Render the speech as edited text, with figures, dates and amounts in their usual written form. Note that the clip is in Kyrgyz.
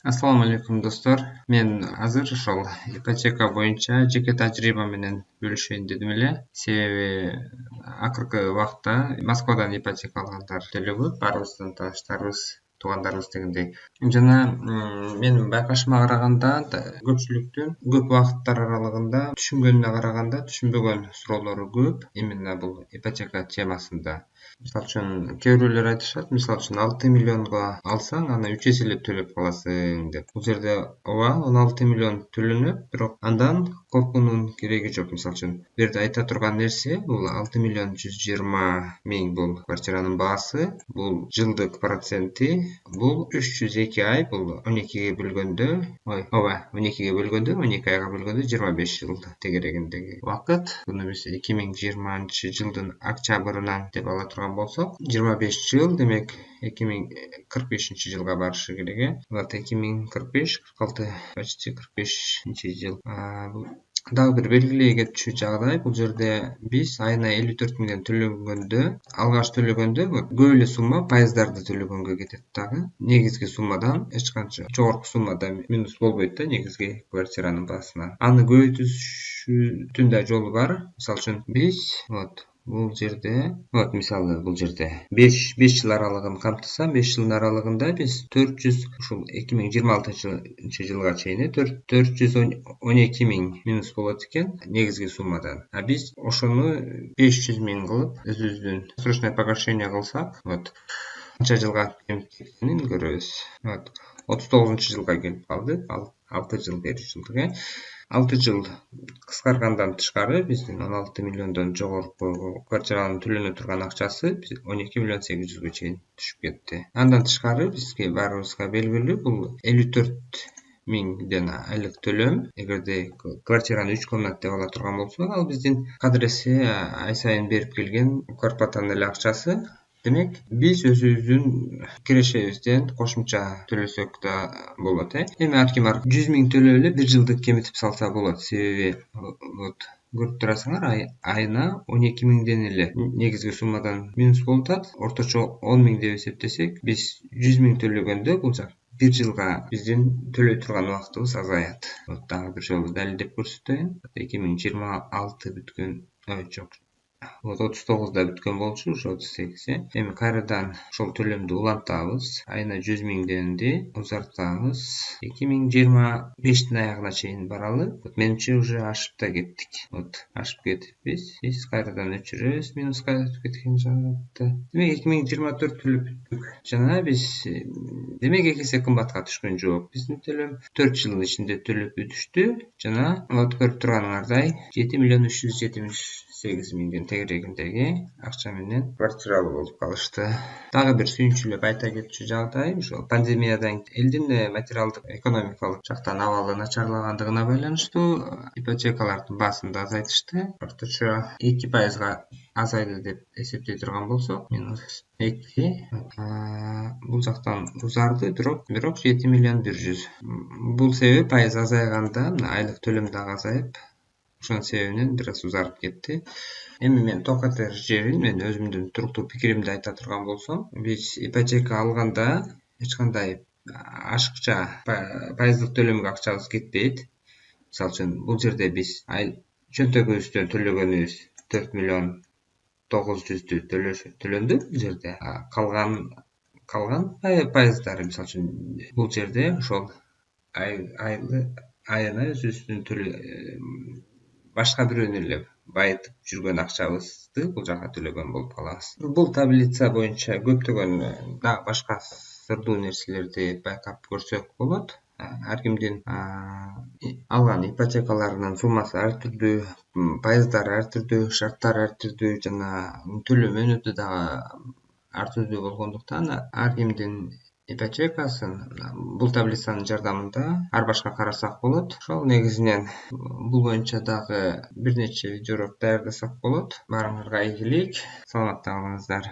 Assalomu alaykum do'stlar. Men hozir ошол ипотека боюнча жеке тажрыйба менен бөлүшөйүн дедим эле. Себеби акыркы убакта Москвадан ипотека алгандар деле көп, баарыбыздын тааныштарыбыз, туугандарыбыз дегендей. Жана менин байкашыма караганда көпчүлүктүн көп убакыттар аралыгында түшүнгөнүнө караганда түшүнбөгөн суроолору көп именно бул ипотека темасында. Мисалы үчүн кээ бирөөлөр айтышат, мисалы үчүн 6 миллионго алсаң, аны 3 эселеп төлөп каласың деп. Бул жерде ооба 16 миллион төлөнөт, бирок андан коркуунун кереги жок. Мисалы үчүн бу жерде айта турган нерсе бул 6 миллион 120 миң бул квартиранын баасы, бул жылдык проценти, бул 302 ай, бул 12ге бөлгөндө, ооба 12ге бөлгөндө, 12 айга бөлгөндө 25 жыл тегерегиндеги убакыт. Буну биз 2020-жылдын октябрынан деп ала турган болсок, 25 жыл демек 2045-жылга барышы керек. Вот 2045, 46, почти 45-жыл. Дагы бир белгилей кетчү жагдай, бул жерде биз айына 54 миңден төлөгөндө, алгач төлөгөндө көп эле сумма пайыздарды төлөгөнгө кетет дагы. Негизги суммадан эч канча жогорку суммада минус болбойт да негизги квартиранын баасына. Аны көбөйтүүнүн да жолу бар. Мисалы үчүн биз бул жерде, мисалы бул жерде 5 жыл аралыгын камтыса, 5 жылдын аралыгында биз 400, ушул 2026-жылга чейин 412 миң минус болот экен негизги суммадан. А биз ошону 500 миң кылып өзүбүздүн срочное погашение кылсак, канча жылга кеткенин көрөбүз. 39-жылга келип калды. 6 жыл бери жылдык. 6 жыл кыскаргандан тышкары биздин 16 миллиондон жогорку квартиранын төлөнө турган акчасы 12 миллион 800гө чейин түшүп кетти. Андан тышкары бизге баарыбызга белгилүү бул 54 миңден айлык төлөм. Эгерде квартираны 3 комнат деп ала турган болсок, ал биздин кадыресе ай сайын берип келген квартплатанын эле акчасы. Демек, биз өзүбүздүн кирешебизден кошумча төлөсөк да болот. Эми ар ким 100 миң төлөп эле 1 жылдык кемитип салса болот. Себеби көрүп турасыңар, айына 12 миңден эле негизги суммадан минус болуп атат. Орточо 10 миң деп эсептесек, биз 100 миң төлөгөндө бул жак 1 жылга биздин төлөй турган убактыбыз азаят. Дагы бир жолу далилдеп көрсөтөйүн. 2026 бүткөн, жок. 39да бүткөн болчу, ошо 38. Эми кайрадан ошол төлөмдү улантабыз. Айына 100 миңденди узартабыз. 2025-тин аягына чейин баралы. Менимче уже ашып да кеттик. Ашып кетипбиз. Биз кайрадан өчүрөбүз минуска өтүп кеткен жагында. Демек 2024 төлөп бүттүк. Жана биз демек 2 эсе кымбатка түшкөн жок. Биздин төлөм 4 жылдын ичинде төлөп бүтүштү. Жана көрүп турганыңардай 7 миллион 378 миңден тегерегиндеги акча менен квартиралуу болуп калышты. Дагы бир сүйүнчүлүп айта кетчү жагдай, ошол пандемиядан элдин материалдык экономикалык жактан абалы начарлагандыгына байланыштуу ипотекалардын баасын да азайтышты. Орточо 2%га азайды деп эсептей турган болсок, минус 2. Бул жактан узарды, бирок 7 миллион 100. Бул себеби пайыз азайганда айлык төлөм дагы азайып, ошонун себебинен бир аз узарып кетти. Эми мен токатер жерин мен өзүмдүн туруктуу пикиримди айта турган болсом, биз ипотека алганда эч кандай ашыкча пайыздык төлөмгө акчабыз кетпейт. Мисалы үчүн бул жерде биз чөнтөгүбүздөн төлөгөнүбүз 4 миллион 900 төлөндү бул жерде. Калган пайыздары, мисалы үчүн бул жерде ошол айына өзүбүздүн башка бирөөнү эле байытып жүргөн акчабызды бул жака төлөгөн болуп калабыз. Бул таблица боюнча көптөгөн дагы башка сырдуу нерселерди байкап көрсөк болот. Ар кимдин алган ипотекаларынын суммасы ар түрдүү, пайыздары ар түрдүү, шарттары ар түрдүү жана төлөм өнөтү дагы ар түрдүү болгондуктан ар кимдин ипотекасын бул таблицанын жардамында ар башка карасак болот. Ошол негизинен бул боюнча дагы бир нече видеоролик даярдасак болот. Баарыңарга ийгилик, саламатта калыңыздар.